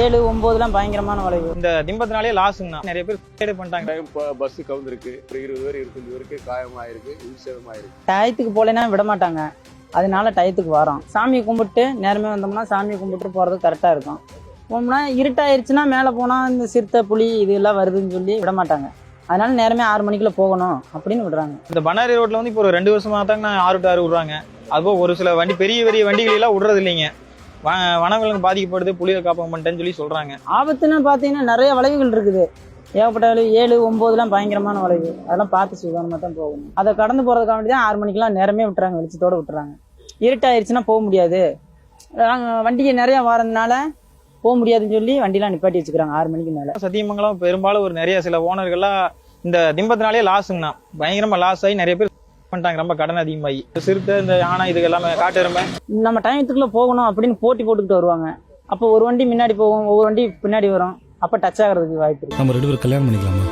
7, 9 பயங்கரமான வளைவு. இந்த திம்பத்தினாலே லாஸுங்கண்ணா. நிறைய பேர் சூசைட் பண்ணிட்டாங்க. பஸ் கவுந்திருக்கு, 20 பேர் 25 பேருக்கு காயமாயிருக்கு, உயிர்சேதமாயிருக்கு. டயத்துக்கு போலேன்னா விட மாட்டாங்க, அதனால டயத்துக்கு வரோம். சாமியை கும்பிட்டு நேரமே வந்தோம்னா சாமியை கும்பிட்டு போறது கரெக்டா இருக்கும். போனோம்னா இருட்டாயிருச்சுன்னா மேலே போனா இந்த சிறுத்தை புலி இது எல்லாம் வருதுன்னு சொல்லி விட மாட்டாங்க. அதனால நேரமே 6 மணிக்குள்ள போகணும் அப்படின்னு விடுறாங்க. இந்த பண்ணாரி ரோட்ல வந்து இப்போ ஒரு 2 வருஷமா தாங்க 6 to 6 விடுறாங்க. அதுபோல் ஒரு சில வண்டி பெரிய பெரிய வண்டிகள் எல்லாம் விடுறது இல்லைங்க. வனவிலங்கு பாதிக்கப்படுது, புலிகள் காப்பகம் பண்ணிட்டேன்னு சொல்லி சொல்றாங்க. ஆபத்துன்னு பார்த்தீங்கன்னா நிறைய வளைவுகள் இருக்குது. ஏகப்பட்ட வளைவு 7, 9 பயங்கரமான வளைவு. அதெல்லாம் பார்த்து சுகாதாரமாக தான் போகணும். அதை கடந்து போறதுக்காக வேண்டி தான் 6 மணிக்கெல்லாம் நேரமே விட்டுறாங்க, வெளிச்சத்தோட விட்டுறாங்க. இருட்டாயிருச்சுன்னா போக முடியாது, வண்டிக்கு நிறைய வரதுனால போக முடியாதுன்னு சொல்லி வண்டிலாம் நிப்பாட்டி வச்சுக்கிறாங்க 6 மணிக்கு மேல. சத்தியமங்கலம் பெரும்பாலும் ஒரு நிறைய சில ஓனர்கள்லாம் இந்த திம்பத்தினாலே லாஸுங்கண்ணா. பயங்கரமா லாஸ் ஆகி நிறைய பேர் பண்ணிட்டாங்க. ரொம்ப கடன் அதிகமாகி சிறுத்தை இந்த யானை இது எல்லாமே காட்டு எருமை நம்ம டைத்துக்குள்ள போகணும் அப்படின்னு போட்டி போட்டுக்கிட்டு வருவாங்க. அப்போ ஒரு வண்டி முன்னாடி போகும், ஒவ்வொரு வண்டி பின்னாடி வரும். அப்ப டச் ஆகிறதுக்கு வாய்ப்பு இருக்கு. நம்ம 2 பேரும் கல்யாணம் பண்ணிக்கலாமா?